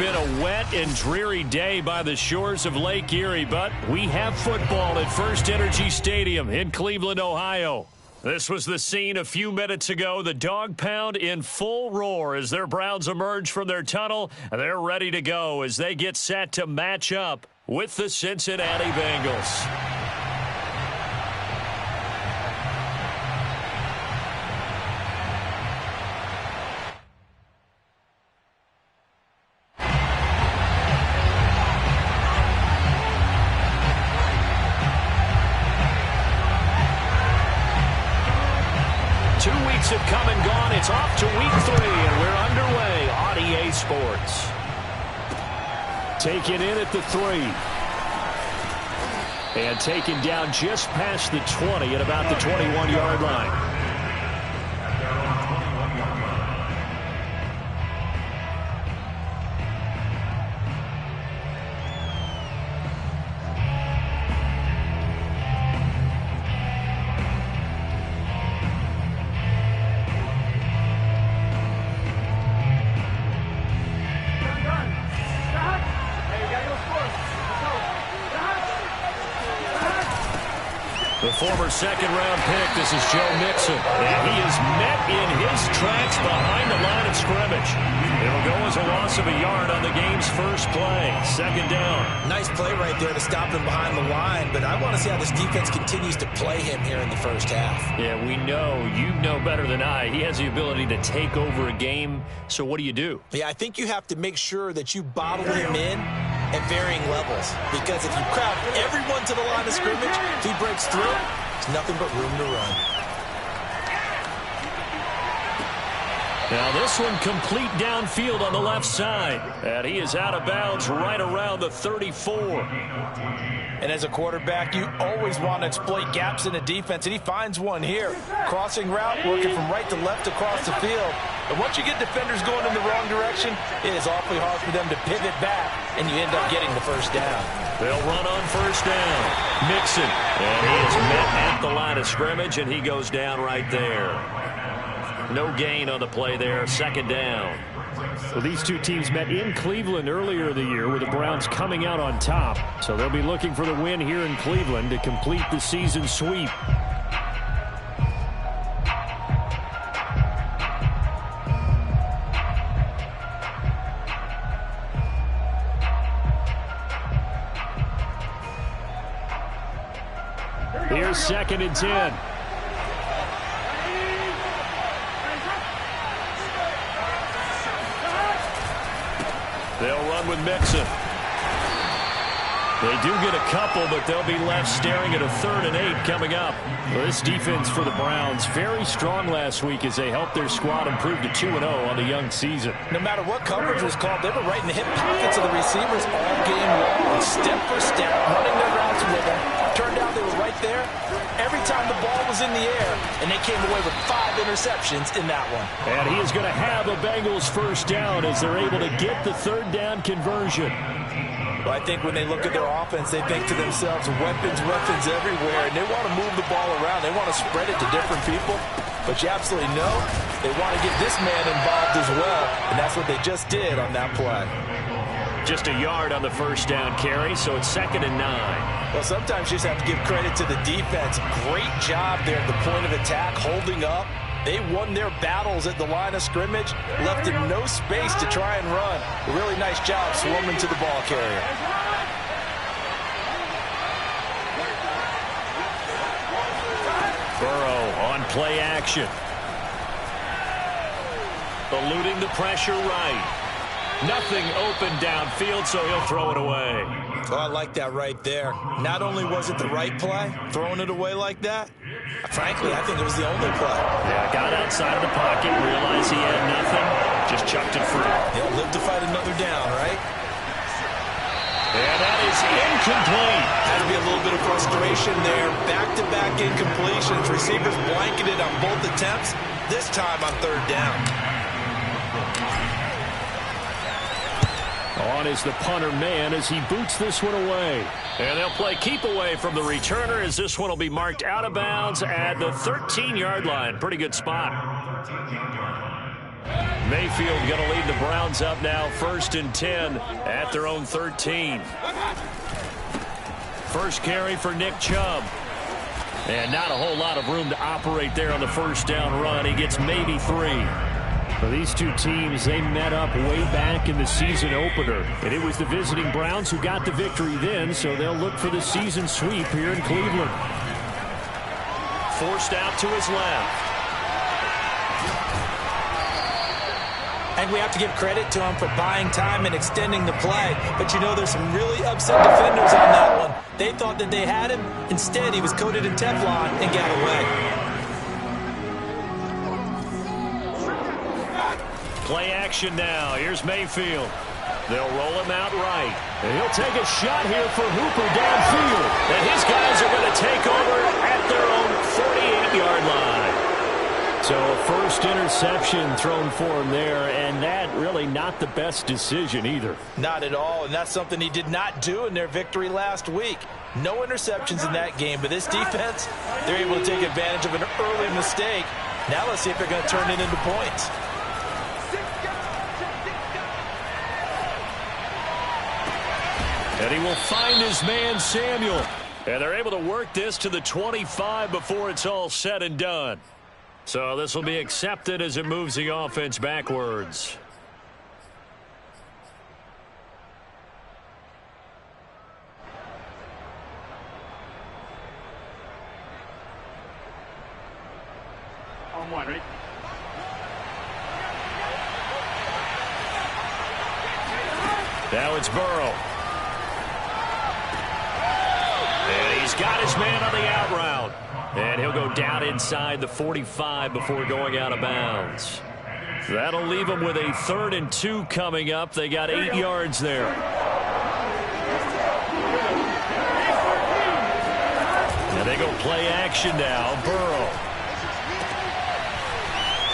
been a wet and dreary day by the shores of Lake Erie, but we have football at First Energy Stadium in Cleveland, Ohio. This was the scene a few minutes ago. The dog pound in full roar as their Browns emerge from their tunnel. They're ready to go as they get set to match up with the Cincinnati Bengals. 2 weeks have come and gone. It's off to week 3, and we're underway on EA Sports. Taken in at the 3. And taken down just past the 20 at about the 21-yard line. The former second-round pick, this is Joe Mixon. And he is met in his tracks behind the line of scrimmage. It'll go as a loss of a yard on the game's first play. Second down. Nice play right there to stop him behind the line, but I want to see how this defense continues to play him here in the first half. Yeah, we know. You know better than I. He has the ability to take over a game, so what do you do? Yeah, I think you have to make sure that you bottle him in at varying levels, because if you crowd everyone to the line of scrimmage, if he breaks through, there's nothing but room to run. Now this one complete downfield on the left side, and he is out of bounds right around the 34. And as a quarterback, you always want to exploit gaps in the defense, and he finds one here. Crossing route, working from right to left across the field. And once you get defenders going in the wrong direction, it is awfully hard for them to pivot back, and you end up getting the first down. They'll run on first down. Mixon, and he is met at the line of scrimmage, and he goes down right there. No gain on the play there, second down. Well, these two teams met in Cleveland earlier in the year with the Browns coming out on top. So they'll be looking for the win here in Cleveland to complete the season sweep. Here's 2nd and 10. They'll run with Mixon. They do get a couple, but they'll be left staring at a 3rd and 8 coming up. Well, this defense for the Browns, very strong last week as they helped their squad improve to 2-0 on the young season. No matter what coverage was called, they were right in the hip pockets of the receivers all game long, step for step, running their routes with them. Turned out they were right there every time the ball was in the air, and they came away with 5 interceptions in that one. And he is going to have a Bengals first down as they're able to get the 3rd down conversion. Well, I think when they look at their offense, they think to themselves, weapons everywhere, and they want to move the ball around. They want to spread it to different people. But you absolutely know they want to get this man involved as well, and that's what they just did on that play. Just a yard on the first down carry, so it's 2nd and 9. Well, sometimes you just have to give credit to the defense. Great job there at the point of attack, holding up. They won their battles at the line of scrimmage, left them no space to try and run. A really nice job swarming to the ball carrier. Burrow on play action. Eluding the pressure right. Nothing open downfield, so he'll throw it away. Oh, I like that right there. Not only was it the right play, throwing it away like that, frankly, I think it was the only play. Yeah, got outside of the pocket, realized he had nothing, just chucked it free. He'll live to fight another down, right? And that is incomplete. Had to be a little bit of frustration there. Back-to-back incompletions. Receivers blanketed on both attempts, this time on 3rd down. On is the punter man as he boots this one away. And they'll play keep away from the returner as this one will be marked out of bounds at the 13-yard line. Pretty good spot. Mayfield going to lead the Browns up now, 1st and 10 at their own 13. First carry for Nick Chubb. And not a whole lot of room to operate there on the first down run. He gets maybe 3. For these two teams, they met up way back in the season opener. And it was the visiting Browns who got the victory then, so they'll look for the season sweep here in Cleveland. Forced out to his left. And we have to give credit to him for buying time and extending the play. But, you know, there's some really upset defenders on that one. They thought that they had him. Instead, he was coated in Teflon and got away. Play action now. Here's Mayfield. They'll roll him out right. And he'll take a shot here for Hooper downfield. And his guys are going to take over at their own 48-yard line. So a first interception thrown for him there, and that really not the best decision either. Not at all, and that's something he did not do in their victory last week. No interceptions in that game, but this defense, they're able to take advantage of an early mistake. Now let's see if they're going to turn it into points. And he will find his man, Samuel. And they're able to work this to the 25 before it's all said and done. So this will be accepted as it moves the offense backwards. On one, ready? Now it's Burrow. And he's got his man on the out route. And he'll go down inside the 45 before going out of bounds. That'll leave them with a 3rd and 2 coming up. They got 8 yards there. And they go play action now. Burrow.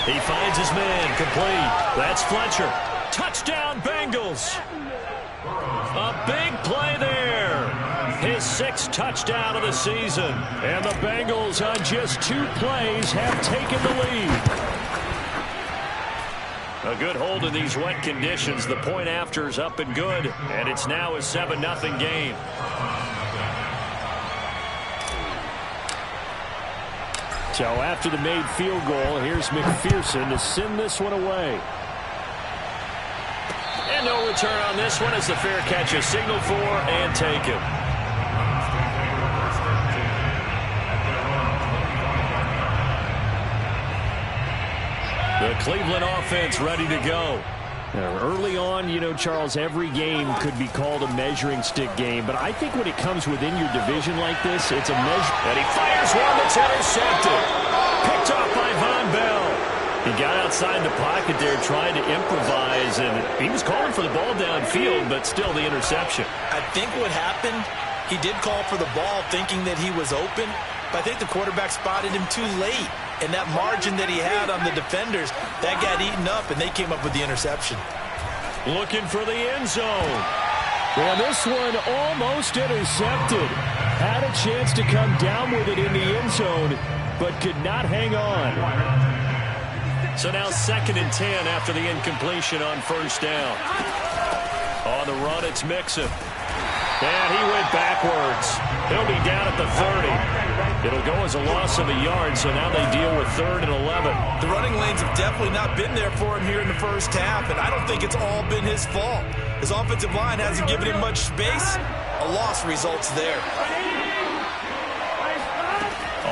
He finds his man complete. That's Fletcher. Touchdown, Bengals. A big play there. His 6th touchdown of the season. And the Bengals on just 2 plays have taken the lead. A good hold in these wet conditions. The point after is up and good. And it's now a 7-0 game. So after the made field goal, here's McPherson to send this one away. And no return on this one as the fair catch is signaled for and taken. The Cleveland offense ready to go. Now, early on, you know, Charles, every game could be called a measuring stick game. But I think when it comes within your division like this, it's a measure. And he fires one that's intercepted. Picked off by Von Bell. He got outside the pocket there trying to improvise, and he was calling for the ball downfield, but still the interception. I think what happened, he did call for the ball thinking that he was open, but I think the quarterback spotted him too late. And that margin that he had on the defenders, that got eaten up, and they came up with the interception. Looking for the end zone. Well, this one almost intercepted. Had a chance to come down with it in the end zone, but could not hang on. So now 2nd and 10 after the incompletion on first down. On the run, it's Mixon. And he went backwards. He'll be down at the 30. It'll go as a loss of a yard, so now they deal with 3rd and 11. The running lanes have definitely not been there for him here in the first half, and I don't think it's all been his fault. His offensive line hasn't given him much space. A loss results there.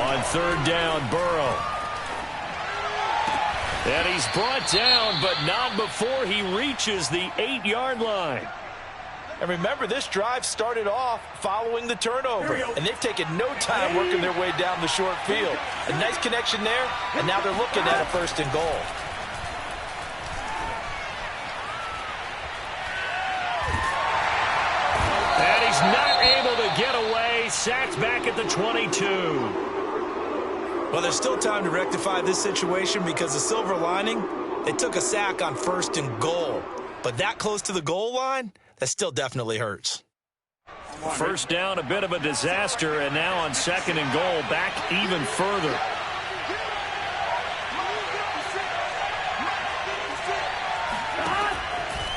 On 3rd down, Burrow. And he's brought down, but not before he reaches the 8-yard line. And remember, this drive started off following the turnover, and they've taken no time working their way down the short field. A nice connection there, and now they're looking at a 1st and goal. And he's not able to get away. Sacked back at the 22. Well, there's still time to rectify this situation because the silver lining, they took a sack on 1st and goal. But that close to the goal line, that still definitely hurts. First down, a bit of a disaster, and now on 2nd and goal, back even further.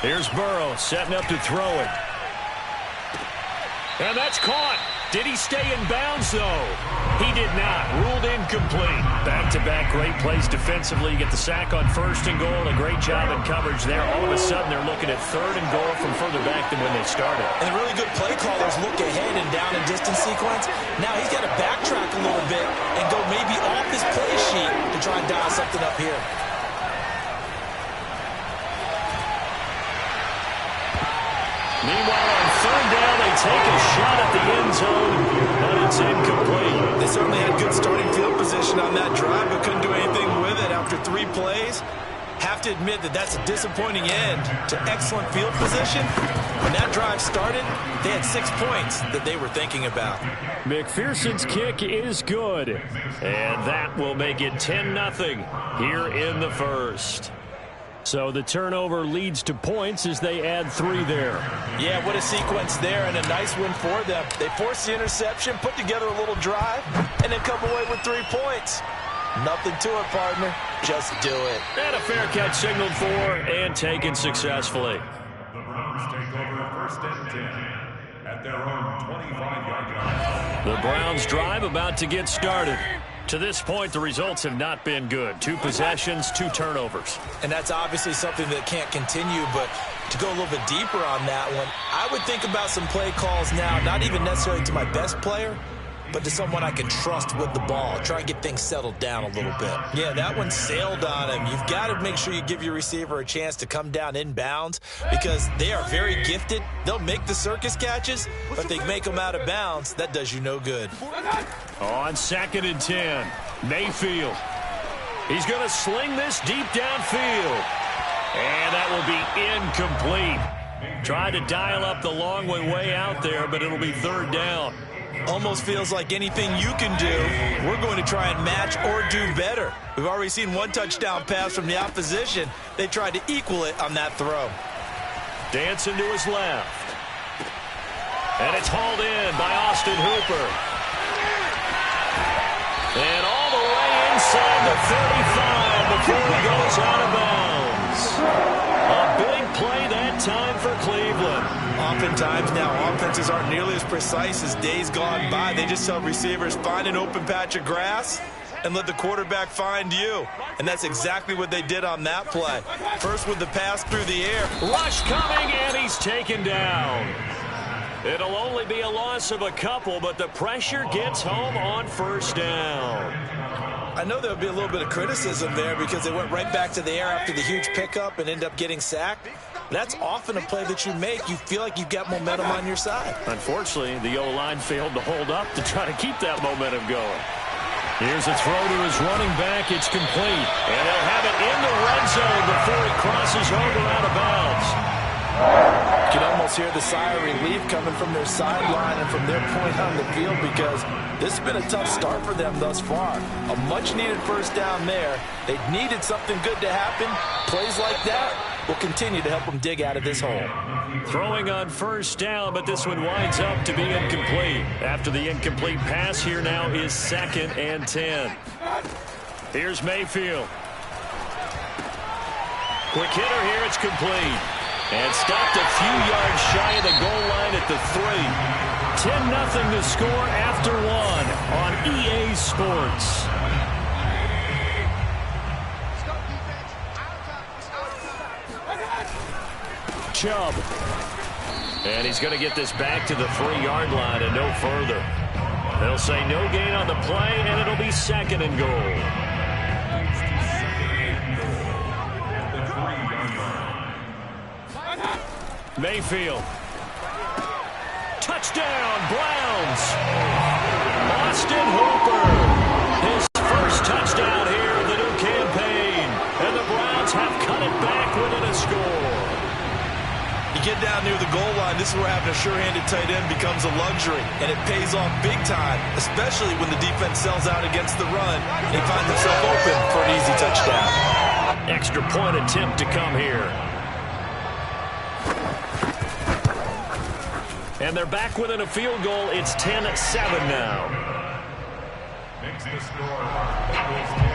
Here's Burrow setting up to throw it. And that's caught. Did he stay in bounds, though? He did not. Ruled incomplete. Back-to-back great plays defensively. You get the sack on 1st and goal. A great job in coverage there. All of a sudden, they're looking at 3rd and goal from further back than when they started. And really good play callers look ahead and down and distance sequence. Now he's got to backtrack a little bit and go maybe off his play sheet to try and dial something up here. Meanwhile, on 3rd down, they take a shot at the end zone, but it's incomplete. They certainly had good starting field position on that drive, but couldn't do anything with it after 3 plays. Have to admit that that's a disappointing end to excellent field position. When that drive started, they had 6 points that they were thinking about. McPherson's kick is good. And that will make it 10-0 here in the 1st. So the turnover leads to points as they add 3 there. Yeah, what a sequence there, and a nice win for them. They forced the interception, put together a little drive, and then come away with 3 points. Nothing to it, partner. Just do it. And a fair catch signaled for and taken successfully. The Browns take over 1st and 10 at their own 25-yard line. The Browns drive about to get started. To this point, the results have not been good. 2 possessions, 2 turnovers. And that's obviously something that can't continue, but to go a little bit deeper on that one, I would think about some play calls now, not even necessarily to my best player, but to someone I can trust with the ball. Try and get things settled down a little bit. Yeah, that one sailed on him. You've got to make sure you give your receiver a chance to come down inbounds because they are very gifted. They'll make the circus catches, but if they make them out of bounds, that does you no good. On 2nd and 10, Mayfield. He's going to sling this deep downfield. And that will be incomplete. Tried to dial up the long way out there, but it'll be 3rd down. Almost feels like anything you can do, we're going to try and match or do better. We've already seen 1 touchdown pass from the opposition. They tried to equal it on that throw. Dancing to his left. And it's hauled in by Austin Hooper. And all the way inside the 35 before he goes out of bounds. A big play that time for Cleveland. Oftentimes now, offenses aren't nearly as precise as days gone by. They just tell receivers, find an open patch of grass and let the quarterback find you. And that's exactly what they did on that play. First with the pass through the air. Rush coming, and he's taken down. It'll only be a loss of a couple, but the pressure gets home on 1st down. I know there'll be a little bit of criticism there because they went right back to the air after the huge pickup and end up getting sacked. That's often a play that you make. You feel like you've got momentum on your side. Unfortunately, the O-line failed to hold up to try to keep that momentum going. Here's a throw to his running back. It's complete. And he'll have it in the red zone before he crosses over out of bounds. You can almost hear the sigh of relief coming from their sideline and from their point on the field because this has been a tough start for them thus far. A much-needed 1st down there. They needed something good to happen. Plays like that will continue to help them dig out of this hole. Throwing on 1st down, but this one winds up to be incomplete. After the incomplete pass, here now is 2nd and 10. Here's Mayfield. Quick hitter here, it's complete. And stopped a few yards shy of the goal line at the 3. 10-0 to score after 1 on EA Sports. Chubb. And he's going to get this back to the 3-yard line and no further. They'll say no gain on the play, and it'll be 2nd and goal. Mayfield. Touchdown, Browns. Austin Hooper. His first touchdown here of the new campaign. And the Browns have cut it back within a score. You get down near the goal line, this is where having a sure-handed tight end becomes a luxury. And it pays off big time, especially when the defense sells out against the run. And he finds himself open for an easy touchdown. Extra point attempt to come here. And they're back within a field goal. It's 10-7 now. Makes the score. Bengals 10,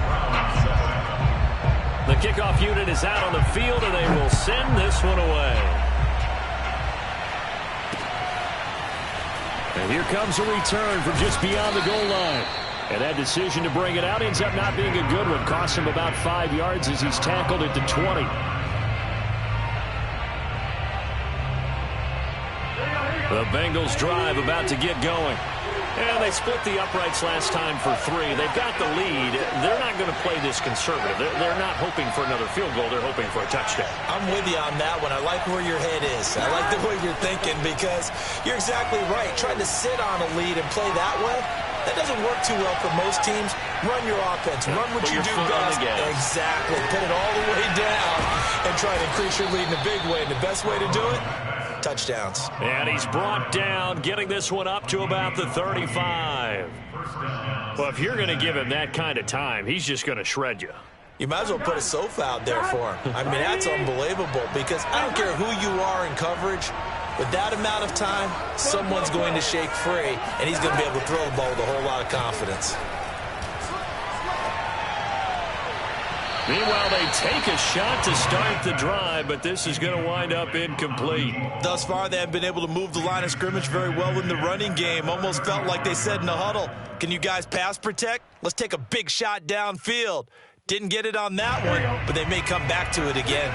Browns 7. The The kickoff unit is out on the field, and they will send this one away. And here comes a return from just beyond the goal line. And that decision to bring it out ends up not being a good one. Costs him about 5 yards as he's tackled at the 20. The Bengals drive about to get going. And they split the uprights last time for 3. They've got the lead. They're not going to play this conservative. They're not hoping for another field goal. They're hoping for a touchdown. I'm with you on that one. I like where your head is. I like the way you're thinking because you're exactly right. Trying to sit on a lead and play that way, that doesn't work too well for most teams. Run your offense. Run what you do best. Exactly. Put it all the way down and try to increase your lead in a big way. And the best way to do it, touchdowns. And he's brought down, getting this one up to about the 35. Well, if you're going to give him that kind of time, he's just going to shred you. You might as well put a sofa out there for him. I mean, that's unbelievable because I don't care who you are in coverage. With that amount of time, someone's going to shake free, and he's going to be able to throw the ball with a whole lot of confidence. Meanwhile, they take a shot to start the drive, but this is going to wind up incomplete. Thus far, they haven't been able to move the line of scrimmage very well in the running game. Almost felt like they said in the huddle, can you guys pass protect? Let's take a big shot downfield. Didn't get it on that one, but they may come back to it again.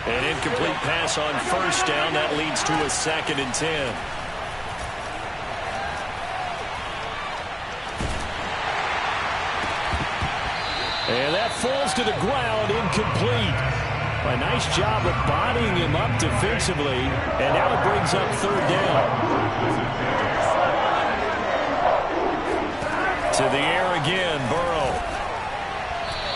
An incomplete pass on first down. That leads to a 2nd and 10. And that falls to the ground, incomplete. A nice job of bodying him up defensively, and now it brings up 3rd down. To the air again, Burrow.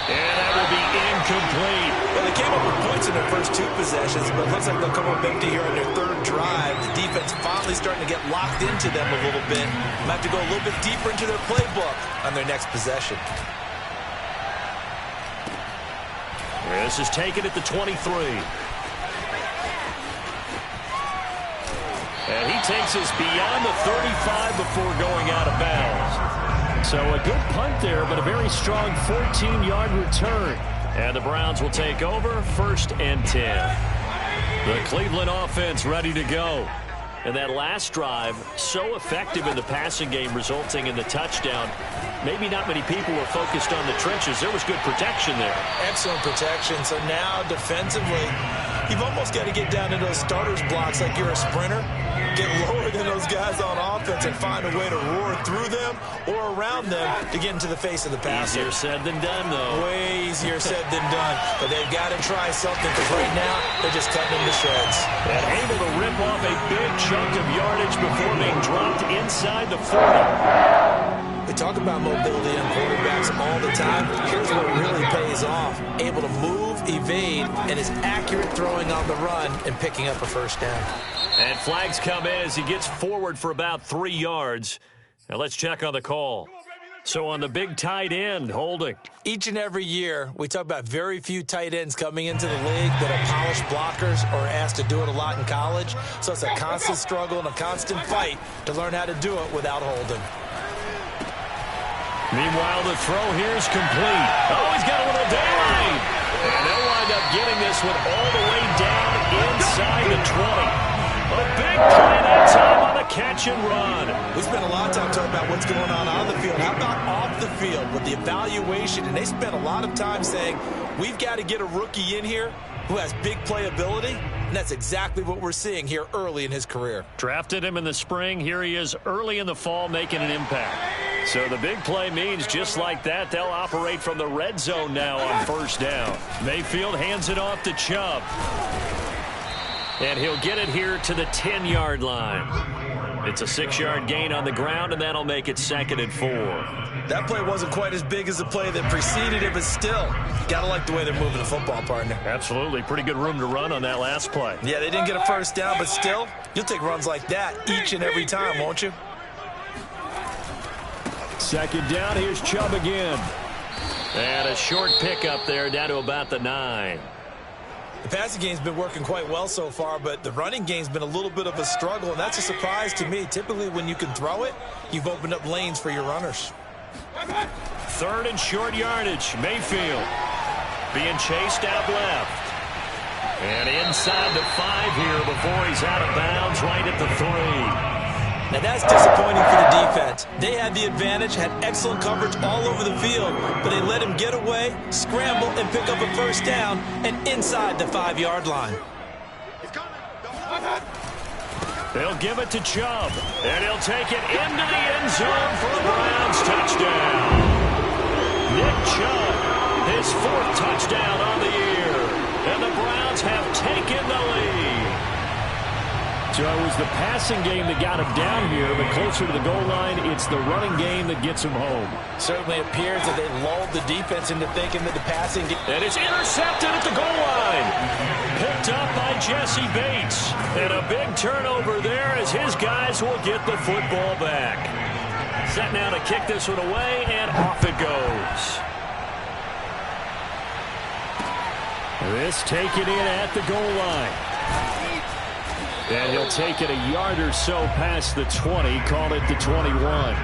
And that will be incomplete. Well, they came up with points in their first 2 possessions, but it looks like they'll come up empty here on their 3rd drive. The defense finally starting to get locked into them a little bit. Might have to go a little bit deeper into their playbook on their next possession. This is taken at the 23. And he takes us beyond the 35 before going out of bounds. So a good punt there, but a very strong 14-yard return. And the Browns will take over, 1st and 10. The Cleveland offense ready to go. And that last drive, so effective in the passing game, resulting in the touchdown. Maybe not many people were focused on the trenches. There was good protection there. Excellent protection. So now defensively, you've almost got to get down into those starters blocks like you're a sprinter. Get lower than those guys on offense and find a way to roar through them or around them to get into the face of the passer. Easier said than done, though. Way easier said than done. But they've got to try something because right now they're just cutting them to shreds. And able to rip off a big chunk of yardage before being dropped inside the 40. We talk about mobility on quarterbacks all the time. Here's what really pays off. Able to move, evade, and is accurate throwing on the run and picking up a 1st down. And flags come in as he gets forward for about 3 yards. Now let's check on the call. So on the big tight end, holding. Each and every year, we talk about very few tight ends coming into the league that are polished blockers or are asked to do it a lot in college. So it's a constant struggle and a constant fight to learn how to do it without holding. Meanwhile, the throw here is complete. Oh, he's got a little daylight. And they'll wind up getting this one all the way down inside the 20. A big play that time on the catch and run. We spent a lot of time talking about what's going on the field. How about off the field with the evaluation? And they spent a lot of time saying, we've got to get a rookie in here who has big playability. And that's exactly what we're seeing here early in his career. Drafted him in the spring. Here he is early in the fall making an impact. So the big play means just like that, they'll operate from the red zone now on 1st down. Mayfield hands it off to Chubb. And he'll get it here to the 10-yard line. It's a 6-yard gain on the ground, and that'll make it 2nd and 4. That play wasn't quite as big as the play that preceded it, but still, gotta like the way they're moving the football, partner. Absolutely. Pretty good room to run on that last play. Yeah, they didn't get a 1st down, but still, you'll take runs like that each and every time, won't you? 2nd down, here's Chubb again. And a short pickup there down to about the 9. The passing game's been working quite well so far, but the running game's been a little bit of a struggle, and that's a surprise to me. Typically, when you can throw it, you've opened up lanes for your runners. 3rd and short yardage. Mayfield. being chased out left. And inside the 5 here before he's out of bounds right at the 3. Now that's disappointing for the defense. They had the advantage, had excellent coverage all over the field, but they let him get away, scramble, and pick up a first down, and inside the 5-yard line. They'll give it to Chubb, and he'll take it into the end zone for a Browns touchdown. Nick Chubb, his 4th touchdown on the year, and the Browns have taken the lead. So it was the passing game that got him down here, but closer to the goal line, it's the running game that gets him home. Certainly appears that they lulled the defense into thinking that the passing game... And it's intercepted at the goal line. Picked up by Jesse Bates. And a big turnover there as his guys will get the football back. Set now to kick this one away, and off it goes. This taken in at the goal line. And he'll take it a yard or so past the 20, call it the 21.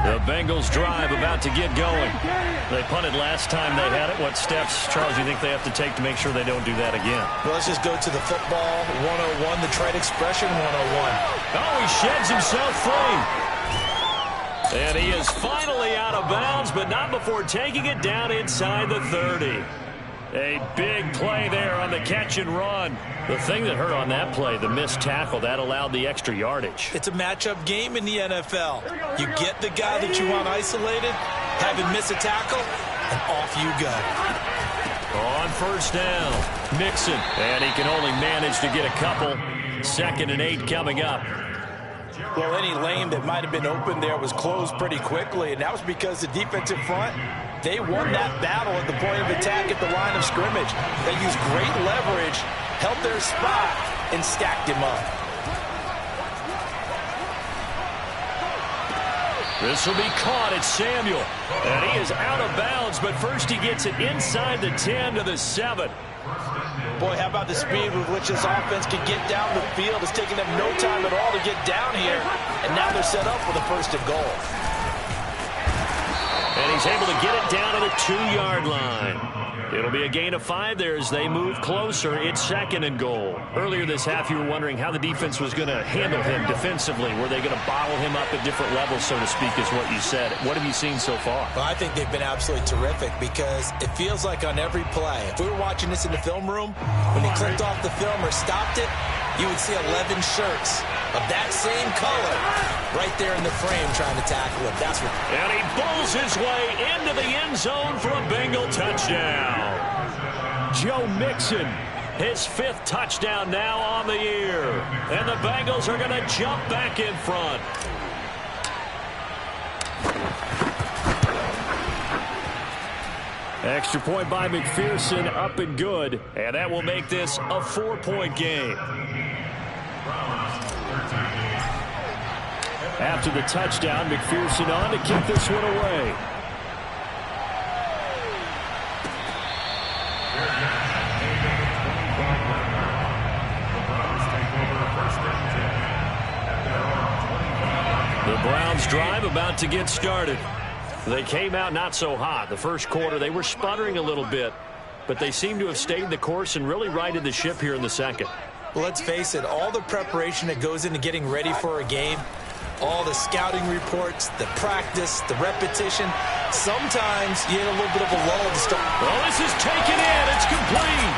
The Bengals drive about to get going. They punted last time they had it. What steps, Charles, do you think they have to take to make sure they don't do that again? Well, let's just go to the football 101, the trade expression 101. Oh, he sheds himself free. And he is finally out of bounds, but not before taking it down inside the 30. A big play there on the catch and run. The thing that hurt on that play, the missed tackle, that allowed the extra yardage. It's a matchup game in the NFL. You get the guy that you want isolated, have him miss a tackle, and off you go. On first down, Mixon. And he can only manage to get a couple. 2nd and 8 coming up. Well, any lane that might have been open there was closed pretty quickly, and that was because the defensive front, they won that battle at the point of attack at the line of scrimmage. They used great leverage, held their spot, and stacked him up. This will be caught. It's Samuel. And he is out of bounds, but first he gets it inside the 10 to the 7. Boy, how about the speed with which this offense can get down the field? It's taking them no time at all to get down here. And now they're set up for the 1st and goal. And he's able to get it down to the 2-yard line. It'll be a gain of 5 there as they move closer. It's 2nd and goal. Earlier this half, you were wondering how the defense was going to handle him defensively. Were they going to bottle him up at different levels, so to speak, is what you said. What have you seen so far? Well, I think they've been absolutely terrific because it feels like on every play, if we were watching this in the film room, when he clicked off the film or stopped it, you would see 11 shirts of that same color right there in the frame trying to tackle him. That's what. And he bowls his way into the end zone for a Bengal touchdown. Joe Mixon, his 5th touchdown now on the year. And the Bengals are going to jump back in front. Extra point by McPherson, up and good. And that will make this a 4-point game. After the touchdown, McPherson on to kick this one away. The Browns drive about to get started. They came out not so hot. The first quarter, they were sputtering a little bit, but they seem to have stayed the course and really righted the ship here in the 2nd. Well, let's face it, all the preparation that goes into getting ready for a game, all the scouting reports, the practice, the repetition, sometimes you get a little bit of a lull to start. Well, this is taken in. It's complete.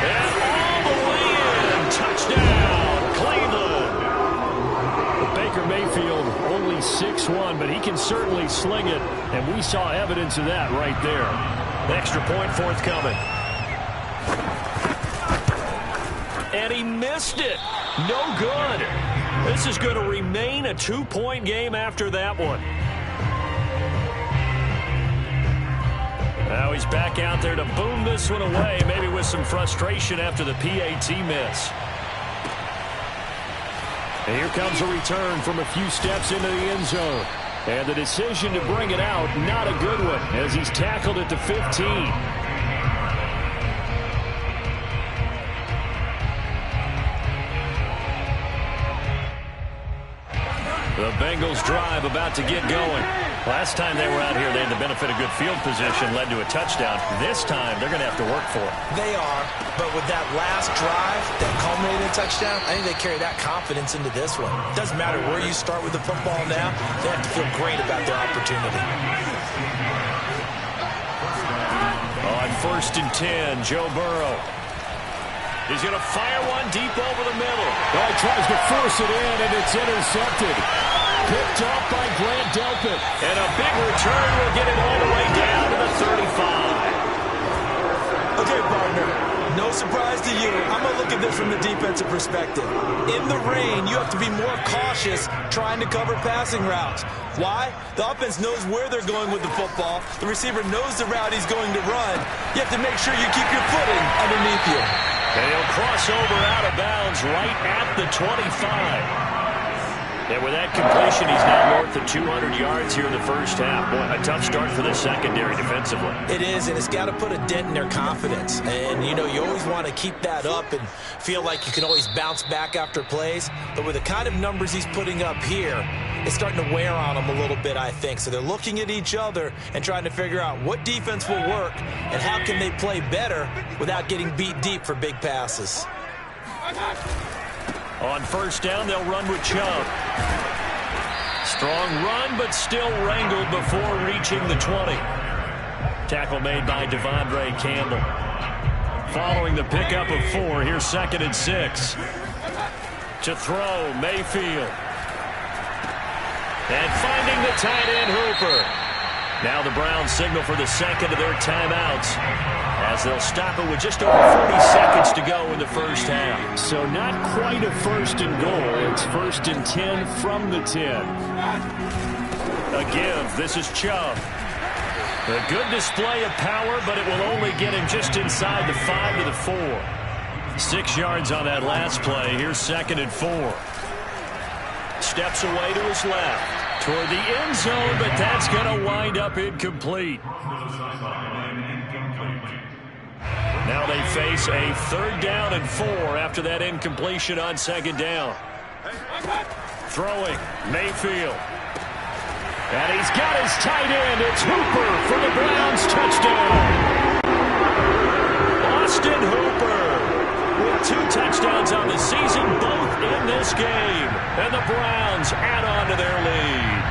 And all the way in. Touchdown, Cleveland. Baker Mayfield only 6'1", but he can certainly sling it, and we saw evidence of that right there. Extra point forthcoming. And he missed it. No good. This is going to remain a 2-point game after that one. Now he's back out there to boom this one away, maybe with some frustration after the PAT miss. And here comes a return from a few steps into the end zone. And the decision to bring it out, not a good one, as he's tackled at the 15. The Bengals drive about to get going. Last time they were out here, they had the benefit of good field position, led to a touchdown. This time, they're going to have to work for it. They are, but with that last drive that culminated in a touchdown, I think they carry that confidence into this one. It doesn't matter where you start with the football now. They have to feel great about their opportunity. On 1st and 10, Joe Burrow. He's going to fire one deep over the middle. He tries to force it in, and it's intercepted. Picked off by Grant Delpit. And a big return will get it all the way down to the 35. Okay, partner. No surprise to you. I'm going to look at this from the defensive perspective. In the rain, you have to be more cautious trying to cover passing routes. Why? The offense knows where they're going with the football. The receiver knows the route he's going to run. You have to make sure you keep your footing underneath you. And he'll cross over out of bounds right at the 25. And with that completion, he's now north of 200 yards here in the first half. Boy, a tough start for the secondary defensively. It is, and it's got to put a dent in their confidence. And, you know, you always want to keep that up and feel like you can always bounce back after plays. But with the kind of numbers he's putting up here, it's starting to wear on them a little bit, I think. So they're looking at each other and trying to figure out what defense will work and how can they play better without getting beat deep for big passes. On 1st down, they'll run with Chubb. Strong run, but still wrangled before reaching the 20. Tackle made by Devondre Campbell. Following the pickup of 4, here's 2nd and 6. To throw, Mayfield. And finding the tight end, Hooper. Now the Browns signal for the second of their timeouts, as they'll stop it with just over 40 seconds to go in the first half. So not quite a 1st and goal. It's 1st and 10 from the 10. Again, this is Chubb. A good display of power, but it will only get him just inside the 5 to the 4. 6 yards on that last play. Here's 2nd and 4. Steps away to his left. Toward the end zone, but that's going to wind up incomplete. Now they face a 3rd down and 4 after that incompletion on 2nd down. Throwing, Mayfield. And he's got his tight end. It's Hooper for the Browns touchdown. Austin Hooper with 2 touchdowns on the season, both in this game. And the Browns add on to their lead.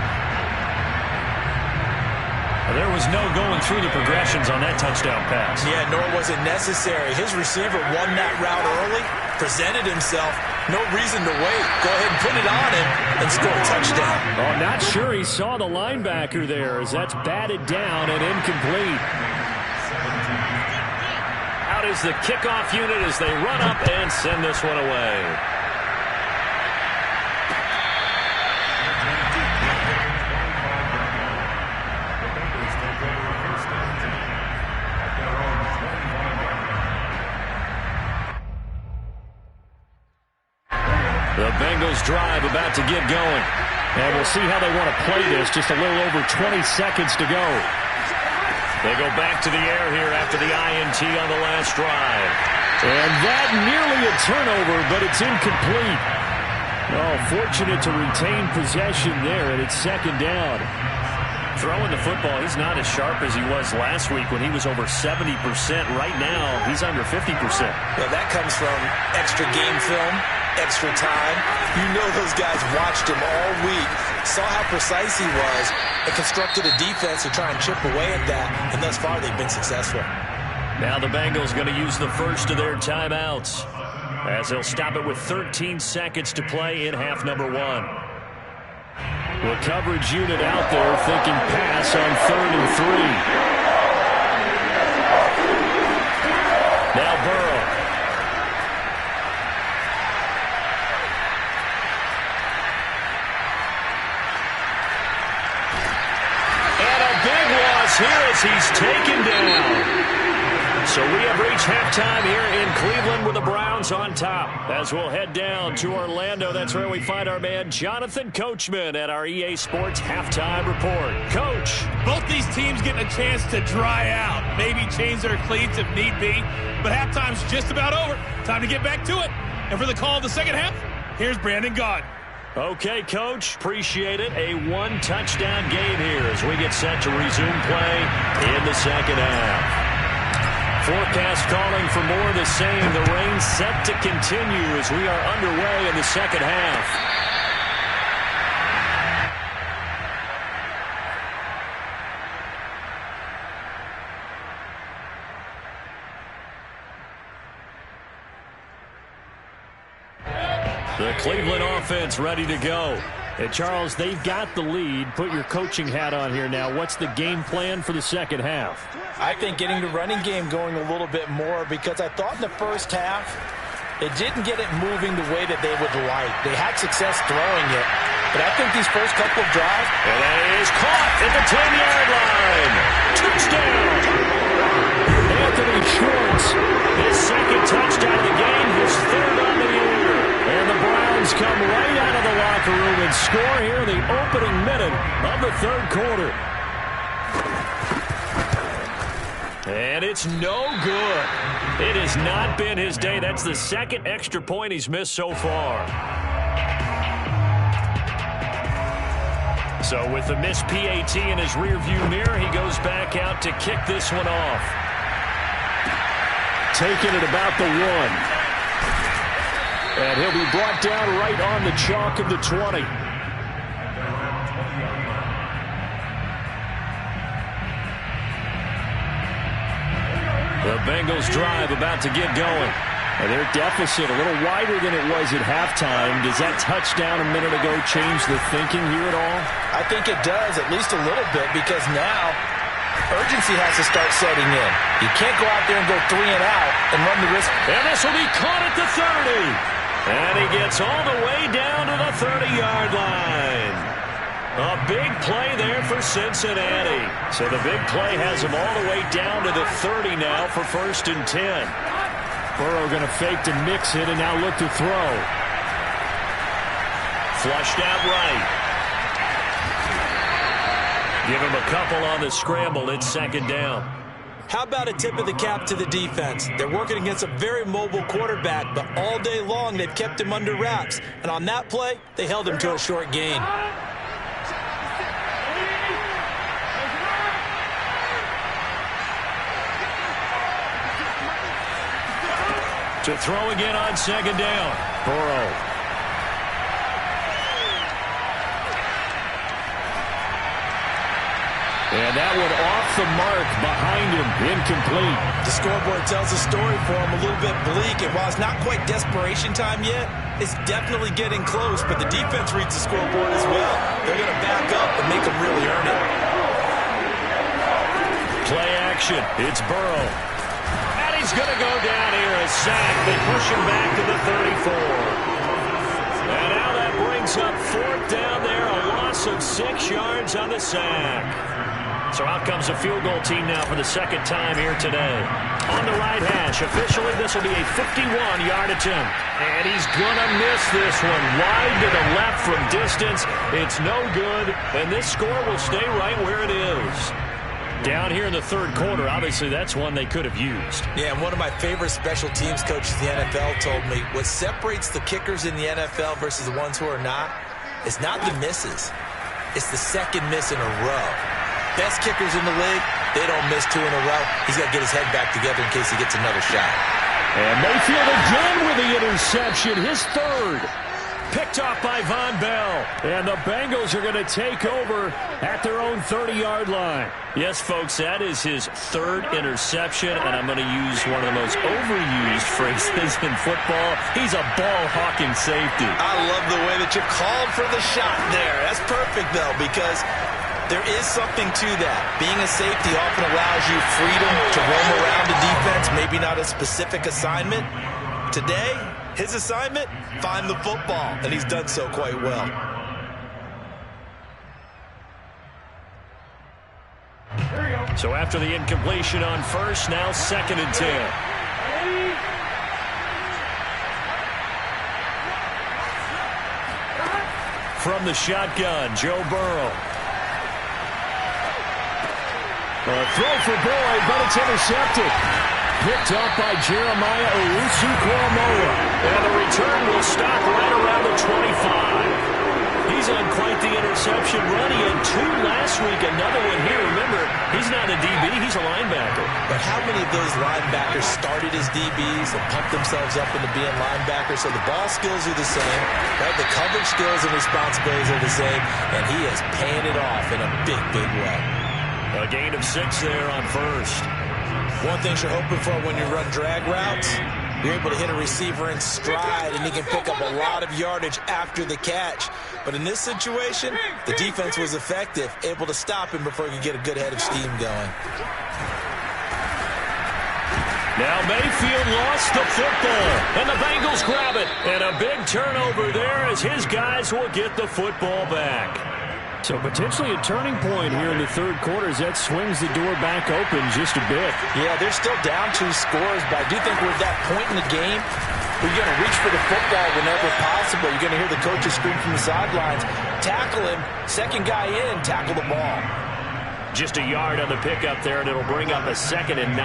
There was no going through the progressions on that touchdown pass. Yeah, nor was it necessary. His receiver won that route early, presented himself. No reason to wait. Go ahead and put it on him and score a touchdown. Oh, not sure he saw the linebacker there, as that's batted down and incomplete. Out is the kickoff unit as they run up and send this one away. The Bengals drive about to get going. And we'll see how they want to play this. Just a little over 20 seconds to go. They go back to the air here after the INT on the last drive. And that nearly a turnover, but it's incomplete. Oh, fortunate to retain possession there, and it's 2nd down. Throwing the football, he's not as sharp as he was last week when he was over 70%. Right now, he's under 50%. Well, that comes from extra game film, extra time. You know those guys watched him all week, saw how precise he was, and constructed a defense to try and chip away at that, and thus far they've been successful. Now the Bengals going to use the first of their timeouts, as they'll stop it with 13 seconds to play in half number 1. The coverage unit out there thinking pass on 3rd and 3. Now Burrow. And a big loss here as he's taken down. So we have reached halftime here in Cleveland with the Browns on top. As we'll head down to Orlando, that's where we find our man Jonathan Coachman at our EA Sports Halftime Report. Coach. Both these teams getting a chance to dry out, maybe change their cleats if need be, but halftime's just about over. Time to get back to it. And for the call of the second half, here's Brandon Gaudin. Okay, Coach, appreciate it. A one-touchdown game here as we get set to resume play in the second half. Forecast calling for more of the same. The rain set to continue as we are underway in the second half. The Cleveland offense ready to go. Hey, Charles, they've got the lead. Put your coaching hat on here now. What's the game plan for the second half? I think getting the running game going a little bit more, because I thought in the first half it didn't get it moving the way that they would like. They had success throwing it, but I think these first couple of drives. And that is caught at the 10-yard line. Touchdown. Anthony Schwartz, his second touchdown of the game, his third on the year. And the Browns come right out of the locker room and score here in the opening minute of the third quarter. And it's no good. It has not been his day. That's the second extra point he's missed so far. So with the missed PAT in his rearview mirror, he goes back out to kick this one off. Taking it about the 1. And he'll be brought down right on the chalk of the 20. The Bengals drive about to get going. And their deficit a little wider than it was at halftime. Does that touchdown a minute ago change the thinking here at all? I think it does, at least a little bit, because now urgency has to start setting in. You can't go out there and go 3 and out and run the risk. And this will be caught at the 30. And he gets all the way down to the 30-yard line. A big play there for Cincinnati. So the big play has him all the way down to the 30 now for 1st and 10. Burrow going to fake to mix it and now look to throw. Flushed out right. Give him a couple on the scramble. It's 2nd down. How about a tip of the cap to the defense? They're working against a very mobile quarterback, but all day long they've kept him under wraps. And on that play, they held him to a short gain. To throw again on 2nd down. Burrow. And that one off the mark behind him, incomplete. The scoreboard tells a story for him, a little bit bleak. And while it's not quite desperation time yet, it's definitely getting close. But the defense reads the scoreboard as well. They're going to back up and make them really earn it. Play action. It's Burrow. And he's going to go down here, a sack. They push him back to the 34. And now that brings up 4th down there, a loss of 6 yards on the sack. So out comes a field goal team now for the second time here today. On the right hash, officially this will be a 51-yard attempt. And he's going to miss this one. Wide to the left from distance. It's no good, and this score will stay right where it is. Down here in the third quarter, obviously that's one they could have used. Yeah, and one of my favorite special teams coaches in the NFL told me what separates the kickers in the NFL versus the ones who are not is not the misses. It's the second miss in a row. Best kickers in the league, they don't miss 2 in a row. He's got to get his head back together in case he gets another shot. And Mayfield again with the interception, his 3rd. Picked off by Von Bell. And the Bengals are going to take over at their own 30-yard line. Yes, folks, that is his 3rd interception, and I'm going to use one of the most overused phrases in football. He's a ball-hawking safety. I love the way that you called for the shot there. That's perfect, though, because there is something to that. Being a safety often allows you freedom to roam around the defense, maybe not a specific assignment. Today, his assignment, find the football, and he's done so quite well. So after the incompletion on 1st, now 2nd and 10. From the shotgun, Joe Burrow. A throw for Boyd, but it's intercepted. Picked up by Jeremiah Owusu-Koramoah. And the return will stop right around the 25. He's on quite the interception run. He had 2 last week, another one here. Remember, he's not a DB, he's a linebacker. But how many of those linebackers started as DBs and pumped themselves up into being linebackers? So the ball skills are the same, right? The coverage skills and responsibilities are the same, and he is paying it off in a big, big way. A gain of 6 there on first. One thing you're hoping for when you run drag routes, you're able to hit a receiver in stride, and he can pick up a lot of yardage after the catch. But in this situation, the defense was effective, able to stop him before he could get a good head of steam going. Now Mayfield lost the football, and the Bengals grab it. And a big turnover there as his guys will get the football back. So potentially a turning point here in the third quarter as that swings the door back open just a bit. Yeah, they're still down 2 scores, but I do think we're at that point in the game where you're going to reach for the football whenever possible. You're going to hear the coaches scream from the sidelines, tackle him, second guy in, tackle the ball. Just a yard on the pickup there, and it'll bring up a 2nd and 9.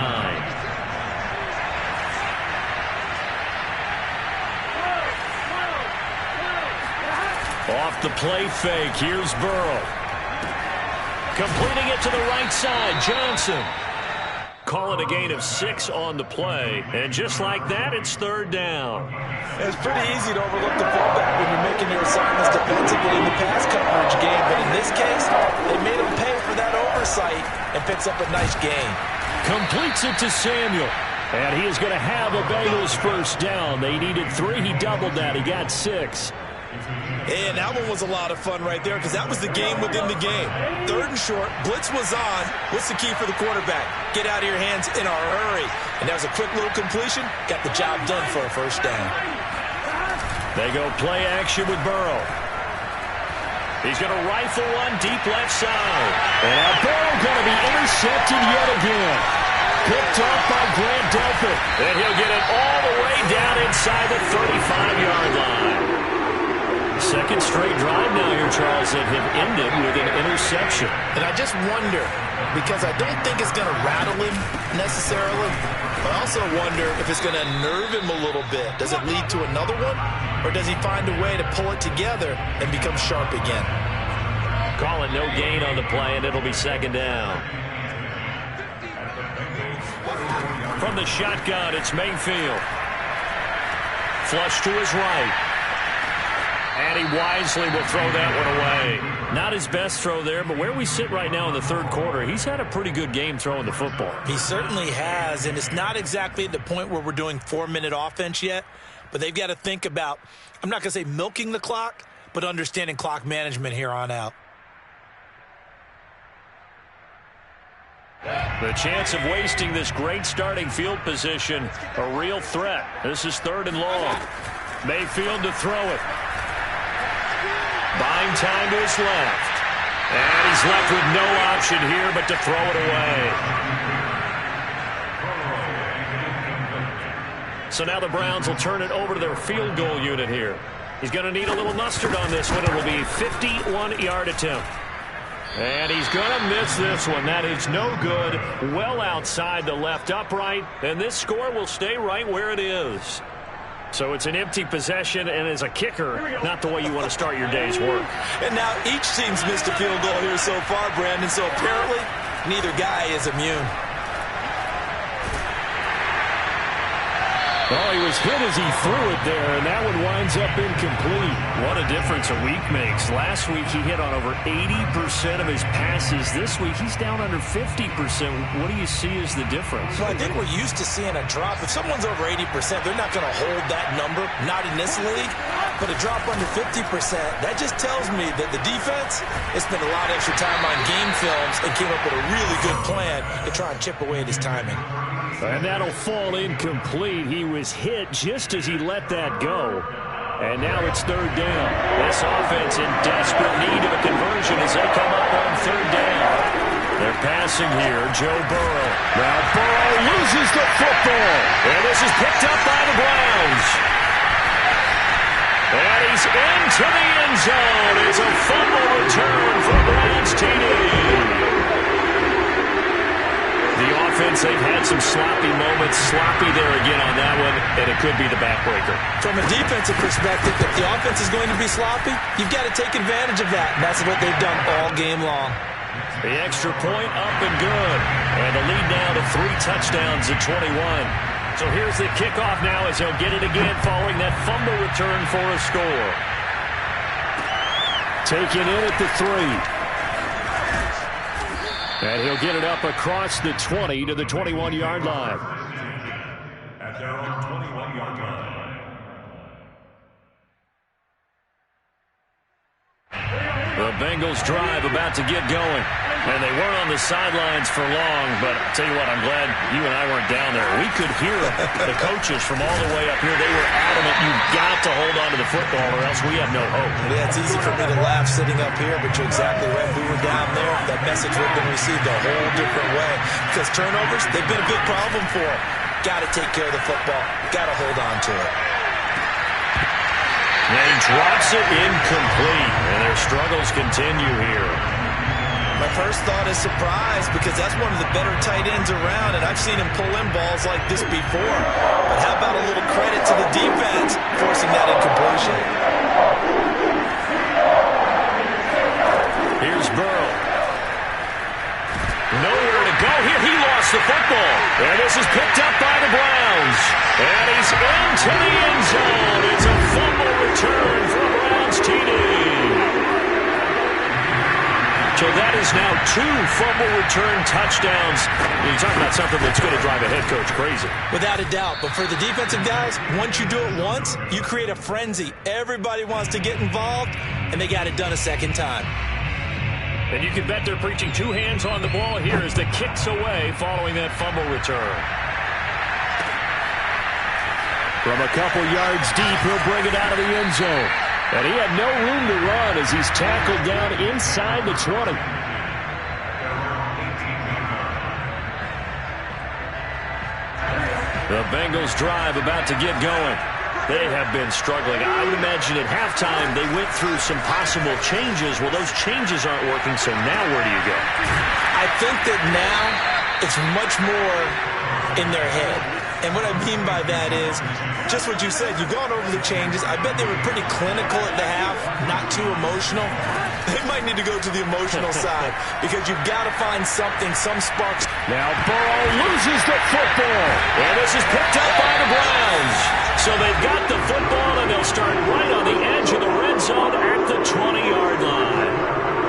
Off the play fake, here's Burrow. Completing it to the right side, Johnson. Call it a gain of 6 on the play, and just like that, it's 3rd down. It's pretty easy to overlook the fullback when you're making your assignments defensively in the pass coverage game, but in this case, they made him pay for that oversight and picks up a nice gain. Completes it to Samuel, and he is going to have a Bengals first down. They needed 3, he doubled that, he got 6. And that one was a lot of fun right there because that was the game within the game. 3rd and short, blitz was on. What's the key for the quarterback? Get out of your hands in a hurry. And that was a quick little completion. Got the job done for a first down. They go play action with Burrow. He's going to rifle one deep left side. And now Burrow going to be intercepted yet again. Picked off by Grant Delpit. And he'll get it all the way down inside the 35-yard line. Second straight drive now here, Charles, that have ended with an interception. And I just wonder, because I don't think it's going to rattle him necessarily, but I also wonder if it's going to nerve him a little bit. Does it lead to another one, or does he find a way to pull it together and become sharp again? Call it no gain on the play, and it'll be 2nd down. From the shotgun, it's Mayfield. Flush to his right. And he wisely will throw that one away. Not his best throw there, but where we sit right now in the 3rd quarter, he's had a pretty good game throwing the football. He certainly has, and it's not exactly at the point where we're doing 4-minute offense yet, but they've got to think about, I'm not going to say milking the clock, but understanding clock management here on out. The chance of wasting this great starting field position, a real threat. This is 3rd and long. Mayfield to throw it. Buying time to his left. And he's left with no option here but to throw it away. So now the Browns will turn it over to their field goal unit here. He's going to need a little mustard on this one. It will be a 51-yard attempt. And he's going to miss this one. That is no good. Well outside the left upright. And this score will stay right where it is. So it's an empty possession, and as a kicker, not the way you want to start your day's work. And now each team's missed a field goal here so far, Brandon, so apparently neither guy is immune. Oh, he was hit as he threw it there, and that one winds up incomplete. What a difference a week makes. Last week he hit on over 80% of his passes. This week he's down under 50%. What do you see as the difference? Well, I think we're used to seeing a drop. If someone's over 80%, they're not going to hold that number, not in this league. But a drop under 50%, that just tells me that the defense has spent a lot of extra time on game films and came up with a really good plan to try and chip away at his timing. And that'll fall incomplete. He was hit just as he let that go. And now it's 3rd down. This offense in desperate need of a conversion as they come up on 3rd down. They're passing here, Joe Burrow. Now Burrow loses the football. And this is picked up by the Browns. And he's into the end zone. It's a fumble return for Browns TD. The offense offense, they've had some sloppy moments. Sloppy there again on that one, and it could be the backbreaker. From a defensive perspective, if the offense is going to be sloppy, you've got to take advantage of that. And that's what they've done all game long. The extra point up and good. And the lead now to 3 touchdowns at 21. So here's the kickoff now as he'll get it again following that fumble return for a score. Taken in at the 3. And he'll get it up across the 20 to the 21-yard line. At their own 21-yard line. The Bengals drive about to get going. And they weren't on the sidelines for long, but I'll tell you what, I'm glad you and I weren't down there. We could hear the coaches from all the way up here. They were adamant, you've got to hold on to the football or else we have no hope. Yeah, it's easy for me to laugh sitting up here, but you're exactly right. If we were down there, that message would have been received a whole different way. Because turnovers, they've been a big problem for them. Got to take care of the football. Got to hold on to it. And he drops it incomplete, and their struggles continue here. My first thought is surprise because that's one of the better tight ends around, and I've seen him pull in balls like this before. But how about a little credit to the defense forcing that incompletion? Here's Burrow. Nowhere to go here. He lost the football. And this is picked up by the Browns. And he's into the end zone. It's a fumble return for a Browns TD. So that is now 2 fumble return touchdowns. You talk about something that's going to drive a head coach crazy. Without a doubt. But for the defensive guys, once you do it once, you create a frenzy. Everybody wants to get involved, and they got it done a second time. And you can bet they're preaching 2 hands on the ball here as the kick's away following that fumble return. From a couple yards deep, he'll bring it out of the end zone. And he had no room to run as he's tackled down inside the 20. The Bengals drive about to get going. They have been struggling. I would imagine at halftime they went through some possible changes. Well, those changes aren't working, so now where do you go? I think that now it's much more in their head. And what I mean by that is just what you said. You've gone over the changes. I bet they were pretty clinical at the half, not too emotional. They might need to go to the emotional side because you've got to find something, some sparks. Now Burrow loses the football. And this is picked up by the Browns. So they've got the football, and they'll start right on the edge of the red zone at the 20-yard line.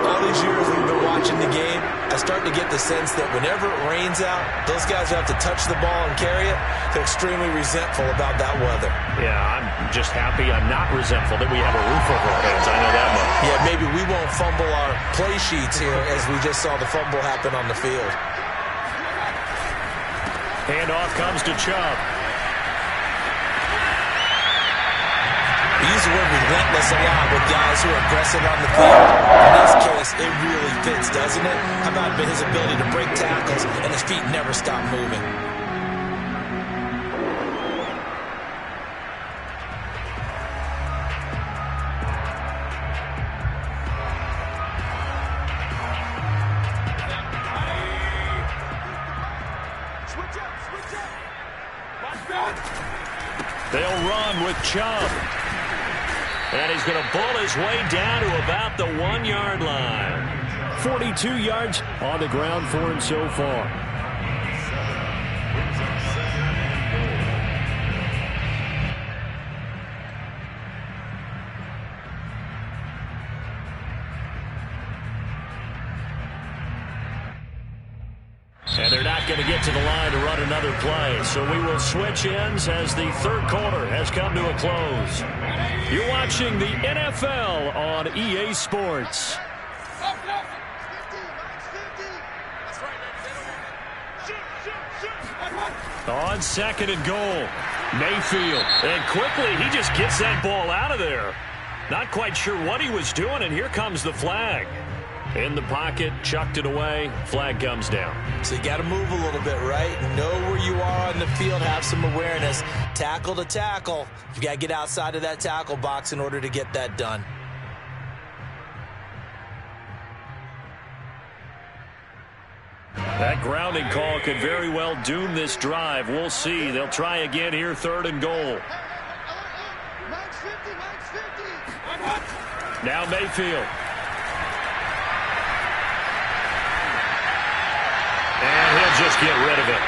All these years we've been watching the game, I start to get the sense that whenever it rains out, those guys who have to touch the ball and carry it, they're extremely resentful about that weather. Yeah, I'm just happy I'm not resentful that we have a roof over our heads. I know that much. Yeah, maybe we won't fumble our play sheets here as we just saw the fumble happen on the field. Handoff comes to Chubb. We use the word relentless a lot with guys who are aggressive on the field. In this case, it really fits, doesn't it? How about his ability to break tackles and his feet never stop moving? They'll run with Chubb. And he's going to bull his way down to about the 1-yard line. 42 yards on the ground for him so far. And they're not going to get to the line to run another play. So we will switch ends as the third quarter has come to a close. You're watching the NFL on EA Sports. On 2nd and goal, Mayfield. And quickly, he just gets that ball out of there. Not quite sure what he was doing, and here comes the flag. In the pocket, chucked it away, flag comes down. So you got to move a little bit, right? Know where you are on the field, have some awareness. Tackle to tackle. You got to get outside of that tackle box in order to get that done. That grounding call could very well doom this drive. We'll see. They'll try again here, 3rd and goal. Now Mayfield. And he'll just get rid of it.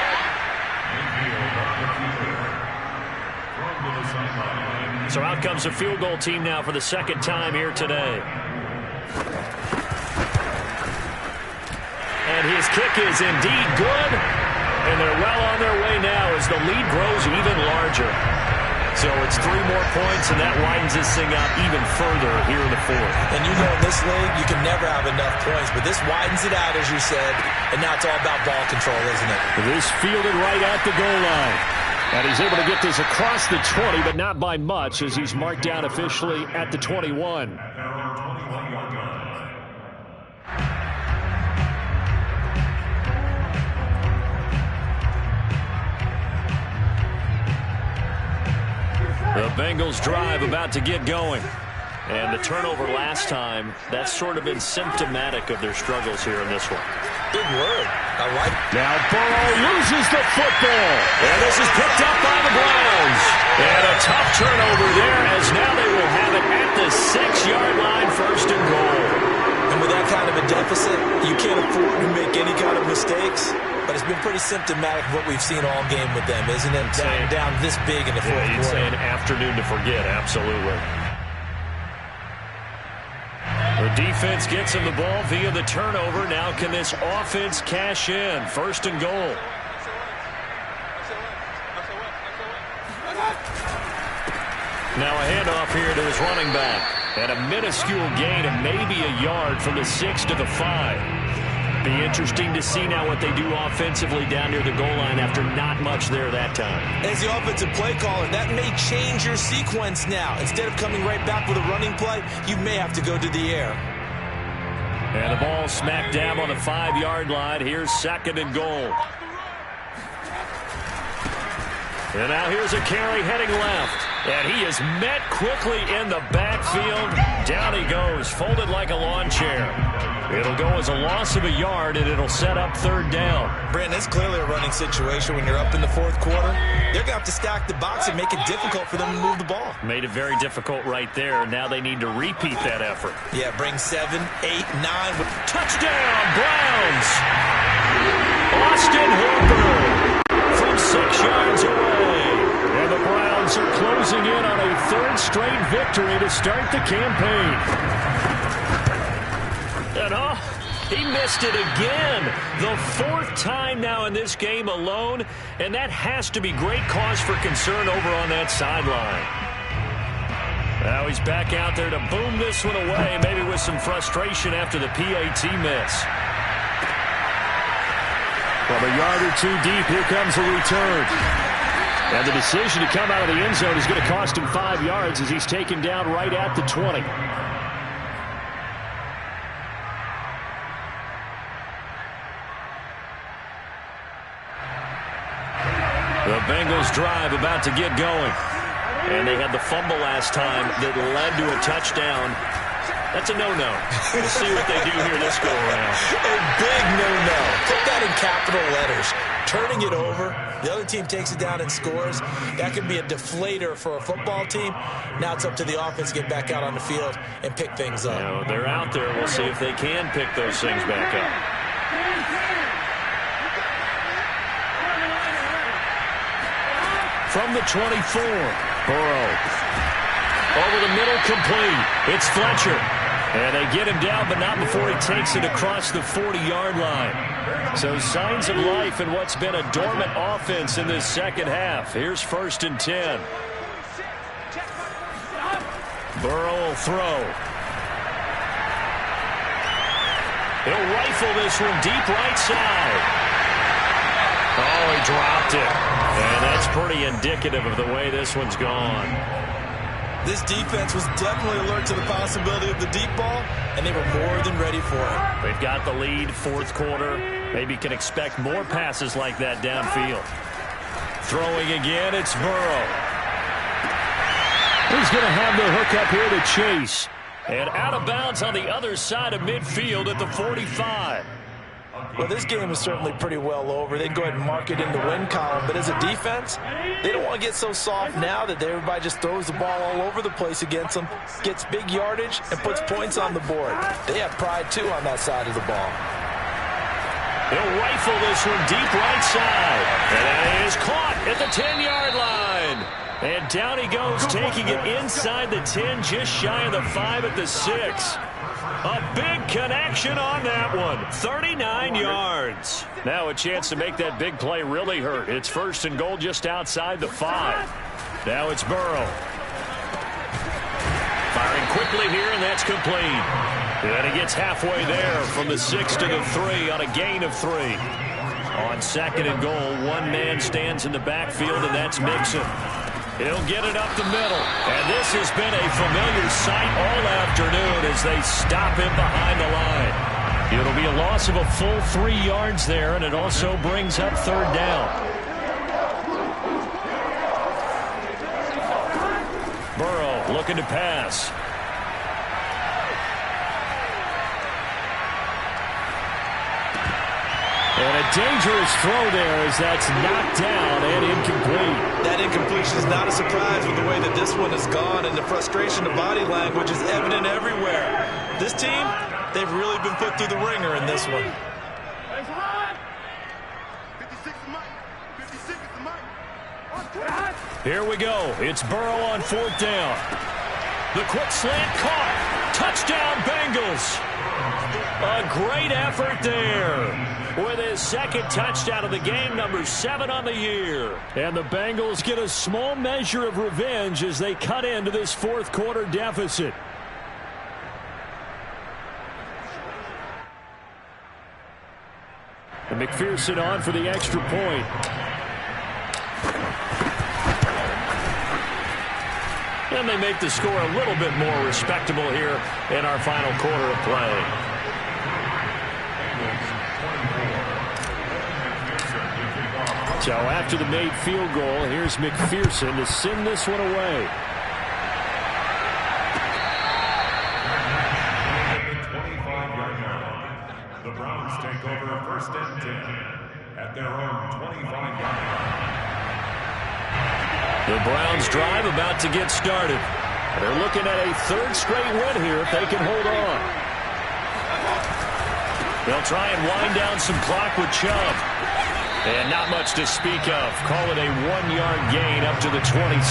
So out comes the field goal team now for the 2nd time here today. And his kick is indeed good. And they're well on their way now as the lead grows even larger. So it's 3 more points, and that widens this thing out even further here in the 4th. And you know in this league, you can never have enough points, but this widens it out, as you said, and now it's all about ball control, isn't it? This fielded right at the goal line. And he's able to get this across the 20, but not by much, as he's marked down officially at the 21. The Bengals drive about to get going. And the turnover last time, that's sort of been symptomatic of their struggles here in this one. Big word. I like it. Now Burrow loses the football. And this is picked up by the Browns. And a tough turnover there, as now they will have it at the 6-yard line, 1st and goal. And with that kind of a deficit, you can't afford to make any kind of mistakes. But it's been pretty symptomatic of what we've seen all game with them, isn't it? Down this big in the 4th quarter. You'd say an afternoon to forget, absolutely. The defense gets him the ball via the turnover. Now can this offense cash in? 1st and goal. Now a handoff here to his running back. And a minuscule gain of maybe a yard from the 6 to the 5. Be interesting to see now what they do offensively down near the goal line after not much there that time. As the offensive play caller, that may change your sequence now. Instead of coming right back with a running play, you may have to go to the air. And the ball smack dab on the 5-yard line. Here's 2nd and goal. And now here's a carry heading left. And he is met quickly in the backfield. Down he goes, folded like a lawn chair. It'll go as a loss of a yard, and it'll set up 3rd down. Brandon, it's clearly a running situation when you're up in the 4th quarter. They're going to have to stack the box and make it difficult for them to move the ball. Made it very difficult right there. Now they need to repeat that effort. Yeah, bring 7, 8, 9. Touchdown, Browns! Austin Hooper from 6 yards away. And the Browns are closing in on a 3rd straight victory to start the campaign. And he missed it again. The 4th time now in this game alone, and that has to be great cause for concern over on that sideline. Now he's back out there to boom this one away, maybe with some frustration after the PAT miss. From a yard or 2 deep, here comes a return. And the decision to come out of the end zone is going to cost him 5 yards as he's taken down right at the 20. The Bengals drive about to get going. And they had the fumble last time that led to a touchdown. That's a no-no. We'll see what they do here this go-around. A big no-no. Put that in capital letters. Turning it over, the other team takes it down and scores. That could be a deflator for a football team. Now it's up to the offense to get back out on the field and pick things up. You know, they're out there. We'll see if they can pick those things back up. From the 24, Burrow. Over the middle, complete. It's Fletcher. And they get him down, but not before he takes it across the 40-yard line. So signs of life in what's been a dormant offense in this 2nd half. Here's 1st and 10. Burrow will throw. He'll rifle this one deep right side. Oh, he dropped it. And that's pretty indicative of the way this one's gone. This defense was definitely alert to the possibility of the deep ball, and they were more than ready for it. They've got the lead, 4th quarter. Maybe can expect more passes like that downfield. Throwing again, it's Burrow. He's going to have the hook up here to Chase. And out of bounds on the other side of midfield at the 45. Well, this game is certainly pretty well over. They'd go ahead and mark it in the win column. But as a defense, they don't want to get so soft now that everybody just throws the ball all over the place against them, gets big yardage, and puts points on the board. They have pride, too, on that side of the ball. He'll rifle this one deep right side. And it is caught at the 10-yard line. And down he goes, taking it inside the 10, just shy of the 5 at the 6. A big connection on that one. 39 yards. Now a chance to make that big play really hurt. It's 1st and goal just outside the 5. Now it's Burrow. Firing quickly here, and that's complete. And he gets halfway there from the 6 to the 3 on a gain of 3. On 2nd and goal, one man stands in the backfield, and that's Mixon. He'll get it up the middle. And this has been a familiar sight all afternoon as they stop him behind the line. It'll be a loss of a full 3 yards there, and it also brings up 3rd down. Burrow looking to pass. And a dangerous throw there as that's knocked down and incomplete. That incompletion is not a surprise with the way that this one has gone, and the frustration of body language is evident everywhere. This team, they've really been put through the ringer in this one. Here we go. It's Burrow on 4th down. The quick slant caught. Touchdown, Bengals. A great effort there. With his 2nd touchdown of the game, number 7 on the year. And the Bengals get a small measure of revenge as they cut into this 4th quarter deficit. And McPherson on for the extra point. And they make the score a little bit more respectable here in our final quarter of play. So after the made field goal, here's McPherson to send this one away. The Browns take over 1st and 10 at their own 25-yard line. The Browns drive about to get started. They're looking at a 3rd straight win here if they can hold on. They'll try and wind down some clock with Chubb. And not much to speak of. Call it a 1-yard gain up to the 26.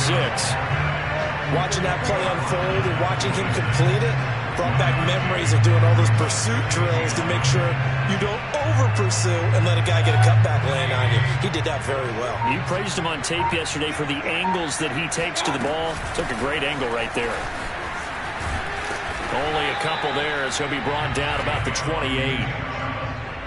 Watching that play unfold and watching him complete it brought back memories of doing all those pursuit drills to make sure you don't over-pursue and let a guy get a cutback land on you. He did that very well. You praised him on tape yesterday for the angles that he takes to the ball. Took a great angle right there. Only a couple there as he'll be brought down about the 28.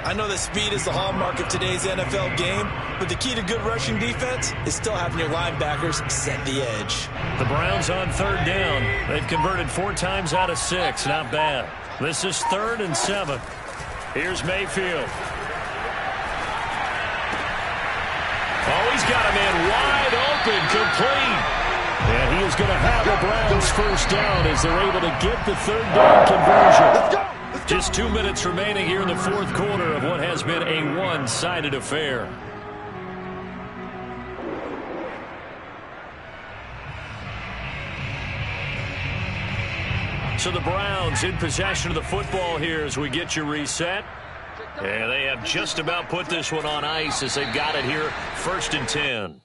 I know that speed is the hallmark of today's NFL game, but the key to good rushing defense is still having your linebackers set the edge. The Browns on 3rd down. They've converted 4 times out of 6. Not bad. This is 3rd and 7. Here's Mayfield. Oh, he's got a man wide open, complete. And he is going to have the Browns 1st down as they're able to get the 3rd down conversion. Let's go! Just 2 minutes remaining here in the 4th quarter of what has been a one-sided affair. So the Browns in possession of the football here as we get you reset. And they have just about put this one on ice as they've got it here, 1st and 10.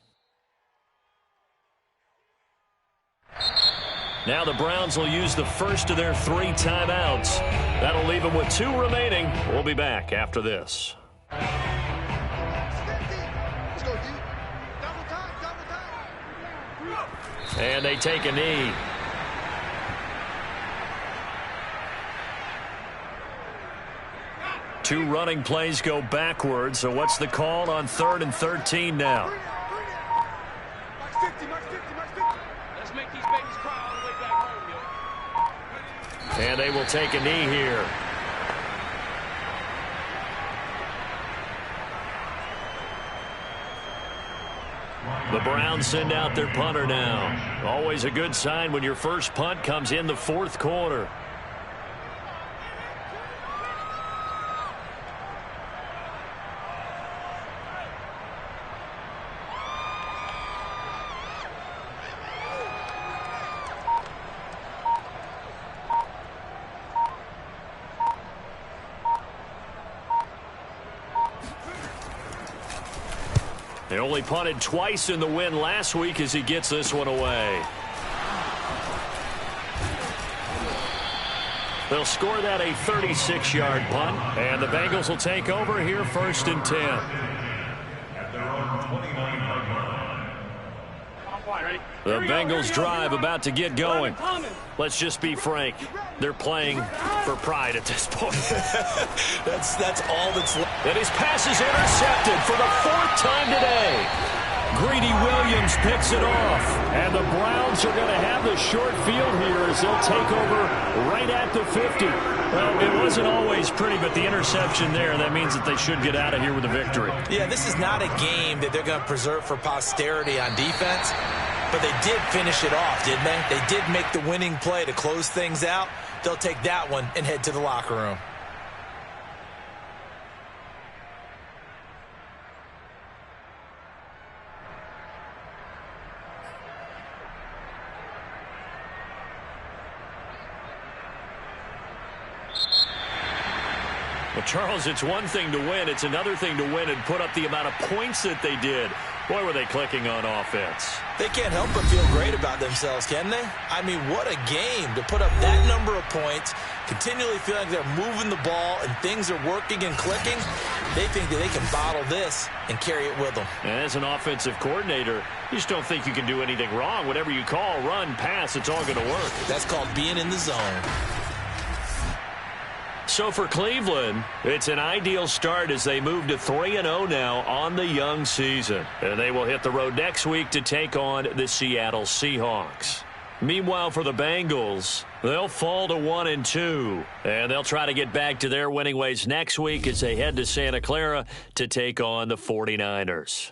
Now the Browns will use the first of their 3 timeouts. That'll leave them with 2 remaining. We'll be back after this. And they take a knee. Two running plays go backwards. So what's the call on 3rd and 13 now? And they will take a knee here. The Browns send out their punter now. Always a good sign when your first punt comes in the 4th quarter. They only punted twice in the win last week as he gets this one away. They'll score that a 36-yard punt, and the Bengals will take over here 1st and 10. At their own 29-yard line. The Bengals drive about to get going. Let's just be frank. They're playing for pride at this point. That's all that's left. And his pass is intercepted for the 4th time today. Greedy Williams picks it off. And the Browns are going to have the short field here as they'll take over right at the 50. Well, it wasn't always pretty, but the interception there, that means that they should get out of here with a victory. Yeah, this is not a game that they're going to preserve for posterity on defense, but they did finish it off, didn't they? They did make the winning play to close things out. They'll take that one and head to the locker room. Well, Charles, it's one thing to win. It's another thing to win and put up the amount of points that they did. Boy, were they clicking on offense. They can't help but feel great about themselves, can they? I mean, what a game to put up that number of points, continually feeling like they're moving the ball and things are working and clicking. They think that they can bottle this and carry it with them. And as an offensive coordinator, you just don't think you can do anything wrong. Whatever you call, run, pass, it's all going to work. That's called being in the zone. So for Cleveland, it's an ideal start as they move to 3-0 now on the young season. And they will hit the road next week to take on the Seattle Seahawks. Meanwhile, for the Bengals, they'll fall to 1-2. And they'll try to get back to their winning ways next week as they head to Santa Clara to take on the 49ers.